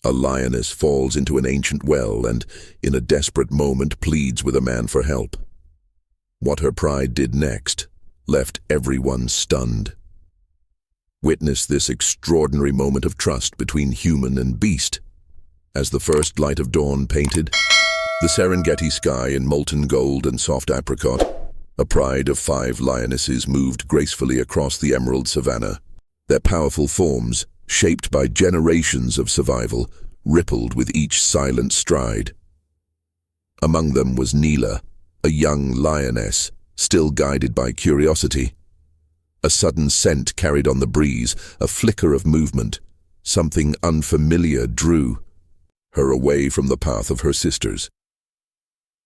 A lioness falls into an ancient well and, in a desperate moment, pleads with a man for help. What her pride did next left everyone stunned. Witness this extraordinary moment of trust between human and beast. As the first light of dawn painted the Serengeti sky in molten gold and soft apricot, a pride of 5 lionesses moved gracefully across the emerald savanna. Their powerful forms, shaped by generations of survival, rippled with each silent stride. Among them was Neela, a young lioness, still guided by curiosity. A sudden scent carried on the breeze, a flicker of movement. Something unfamiliar drew her away from the path of her sisters.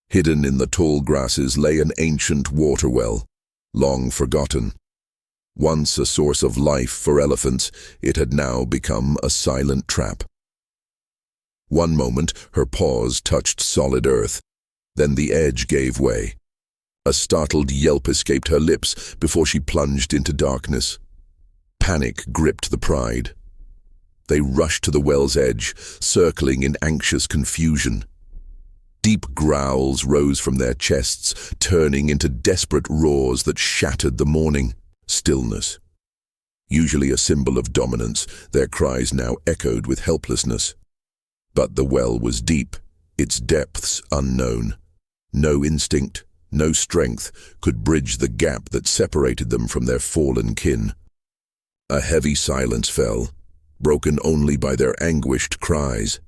Hidden in the tall grasses lay an ancient water well, long forgotten. Once a source of life for elephants, it had now become a silent trap. One moment, her paws touched solid earth. Then the edge gave way. A startled yelp escaped her lips before she plunged into darkness. Panic gripped the pride. They rushed to the well's edge, circling in anxious confusion. Deep growls rose from their chests, turning into desperate roars that shattered the morning. Stillness. Usually a symbol of dominance, their cries now echoed with helplessness. But the well was deep, its depths unknown. No instinct, no strength could bridge the gap that separated them from their fallen kin. A heavy silence fell, broken only by their anguished cries.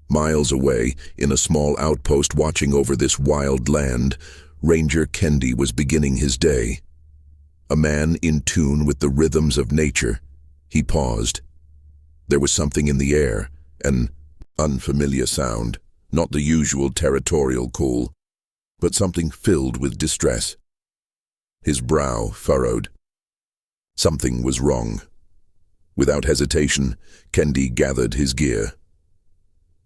Miles away, in a small outpost watching over this wild land, Ranger Kendi was beginning his day. A man in tune with the rhythms of nature. He paused. There was something in the air, an unfamiliar sound, not the usual territorial call, but something filled with distress. His brow furrowed. Something was wrong. Without hesitation, Kendi gathered his gear.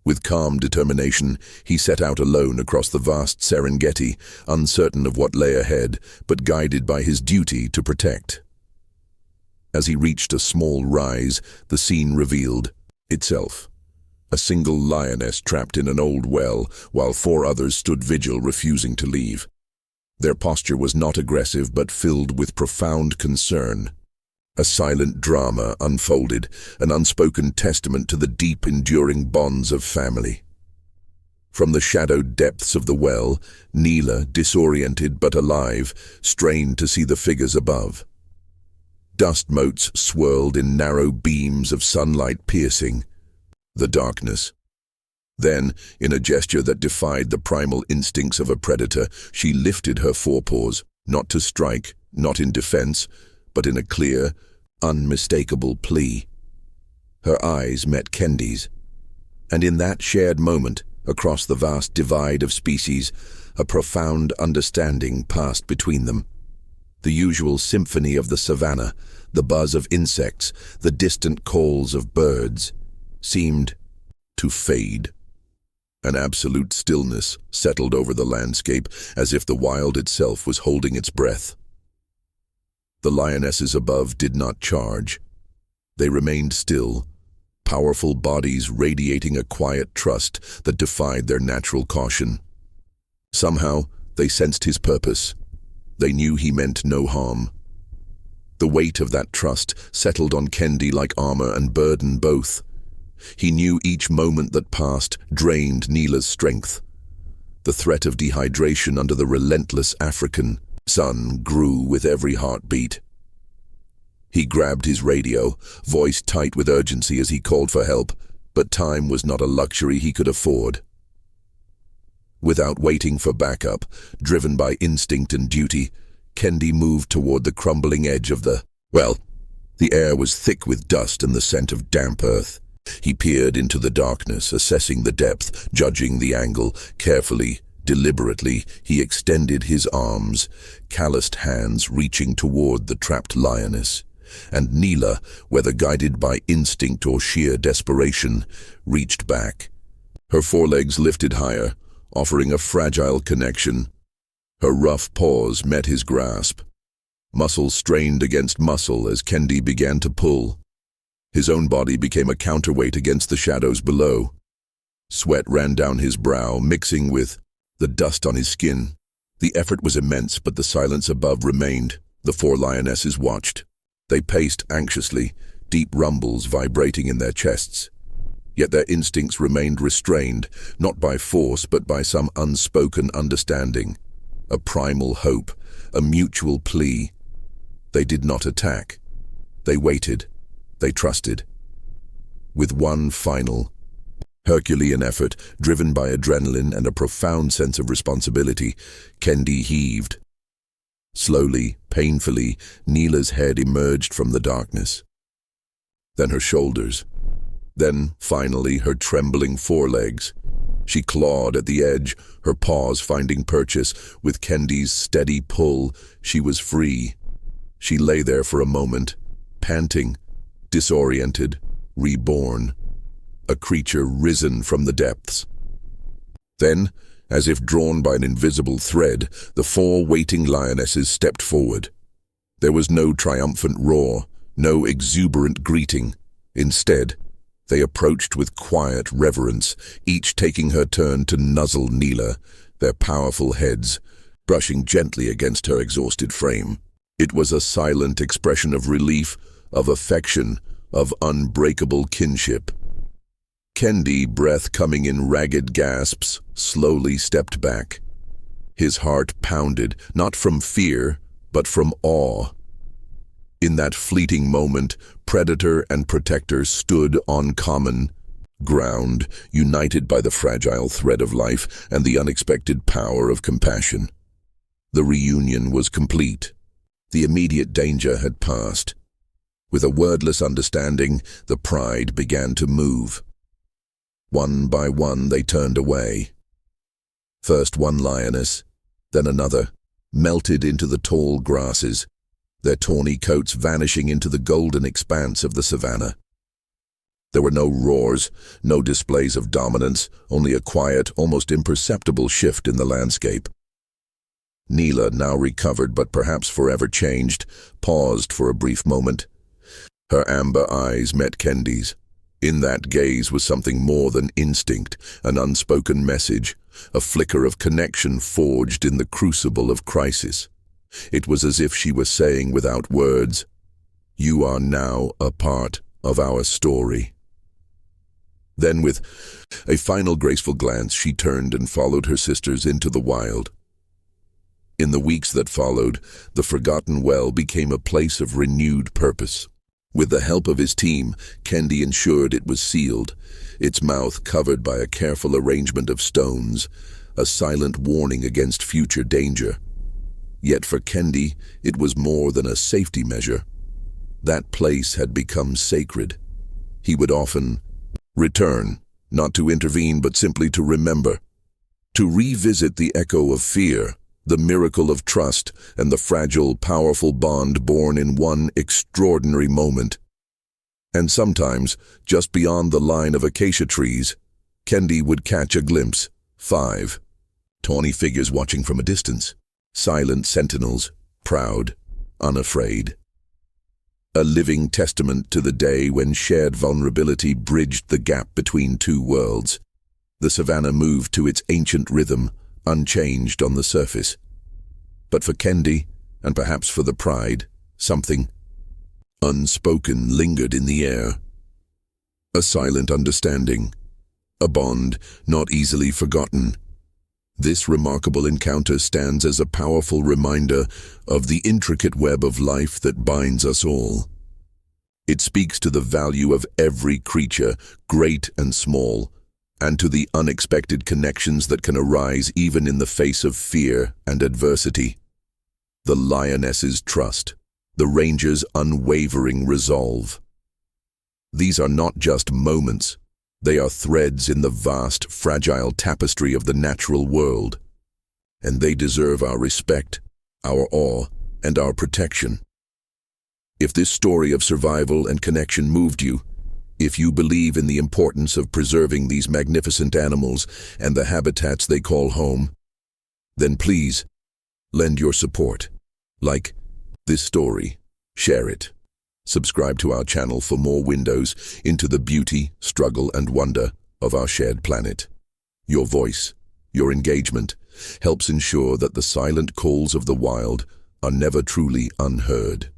With calm determination, he set out alone across the vast Serengeti, uncertain of what lay ahead, but guided by his duty to protect. As he reached a small rise, the scene revealed itself. A single lioness trapped in an old well, while 4 others stood vigil, refusing to leave. Their posture was not aggressive, but filled with profound concern. A silent drama unfolded, an unspoken testament to the deep, enduring bonds of family. From the shadowed depths of the well, Neela, disoriented but alive, strained to see the figures above. Dust motes swirled in narrow beams of sunlight piercing the darkness. Then, in a gesture that defied the primal instincts of a predator, she lifted her forepaws, not to strike, not in defense, but in a clear, unmistakable plea. Her eyes met Kendi's, and in that shared moment, across the vast divide of species, a profound understanding passed between them. The usual symphony of the savannah, the buzz of insects, the distant calls of birds, seemed to fade. An absolute stillness settled over the landscape, as if the wild itself was holding its breath. The lionesses above did not charge. They remained still, powerful bodies radiating a quiet trust that defied their natural caution. Somehow, they sensed his purpose. They knew he meant no harm. The weight of that trust settled on Kendi like armor and burden both. He knew each moment that passed drained Neela's strength. The threat of dehydration under the relentless African sun grew with every heartbeat. He grabbed his radio, voice tight with urgency as he called for help, but time was not a luxury he could afford. Without waiting for backup, driven by instinct and duty, Kendi moved toward the crumbling edge of the well. The air was thick with dust and the scent of damp earth. He peered into the darkness, assessing the depth, judging the angle. Carefully, deliberately, he extended his arms, calloused hands reaching toward the trapped lioness. And Neela, whether guided by instinct or sheer desperation, reached back. Her forelegs lifted higher, offering a fragile connection. Her rough paws met his grasp. Muscle strained against muscle as Kendi began to pull. His own body became a counterweight against the shadows below. Sweat ran down his brow, mixing with the dust on his skin. The effort was immense, but the silence above remained. The four lionesses watched. They paced anxiously, deep rumbles vibrating in their chests. Yet their instincts remained restrained, not by force but by some unspoken understanding. A primal hope, a mutual plea. They did not attack. They waited. They trusted. With one final, Herculean effort, driven by adrenaline and a profound sense of responsibility, Kendi heaved. Slowly, painfully, Neela's head emerged from the darkness. Then her shoulders. Then, finally, her trembling forelegs. She clawed at the edge, her paws finding purchase. With Kendi's steady pull, she was free. She lay there for a moment, panting, disoriented, reborn. A creature risen from the depths. Then, as if drawn by an invisible thread, the four waiting lionesses stepped forward. There was no triumphant roar, no exuberant greeting. Instead, they approached with quiet reverence, each taking her turn to nuzzle Neela, their powerful heads brushing gently against her exhausted frame. It was a silent expression of relief, of affection, of unbreakable kinship. Kendi, breath coming in ragged gasps, slowly stepped back. His heart pounded, not from fear, but from awe. In that fleeting moment, predator and protector stood on common ground, united by the fragile thread of life and the unexpected power of compassion. The reunion was complete. The immediate danger had passed. With a wordless understanding, the pride began to move. One by one they turned away. First one lioness, then another, melted into the tall grasses, their tawny coats vanishing into the golden expanse of the savannah. There were no roars, no displays of dominance, only a quiet, almost imperceptible shift in the landscape. Neela, now recovered but perhaps forever changed, paused for a brief moment. Her amber eyes met Kendi's. In that gaze was something more than instinct, an unspoken message, a flicker of connection forged in the crucible of crisis. It was as if she was saying without words, "You are now a part of our story." Then with a final graceful glance, she turned and followed her sisters into the wild. In the weeks that followed, the Forgotten Well became a place of renewed purpose. With the help of his team, Kendi ensured it was sealed, its mouth covered by a careful arrangement of stones, a silent warning against future danger. Yet for Kendi, it was more than a safety measure. That place had become sacred. He would often return, not to intervene but simply to remember, to revisit the echo of fear, the miracle of trust, and the fragile, powerful bond born in one extraordinary moment. And sometimes, just beyond the line of acacia trees, Kendi would catch a glimpse. 5 tawny figures watching from a distance, silent sentinels, proud, unafraid. A living testament to the day when shared vulnerability bridged the gap between two worlds. The savannah moved to its ancient rhythm, unchanged on the surface. But for Kendi, and perhaps for the pride, something unspoken lingered in the air. A silent understanding, a bond not easily forgotten. This remarkable encounter stands as a powerful reminder of the intricate web of life that binds us all. It speaks to the value of every creature, great and small, and to the unexpected connections that can arise even in the face of fear and adversity. The lioness's trust, the ranger's unwavering resolve. These are not just moments, they are threads in the vast, fragile tapestry of the natural world, and they deserve our respect, our awe, and our protection. If this story of survival and connection moved you, if you believe in the importance of preserving these magnificent animals and the habitats they call home, then please lend your support. Like this story, share it, Subscribe to our channel for more windows into the beauty, struggle, and wonder of our shared planet. Your voice, your engagement, helps ensure that the silent calls of the wild are never truly unheard.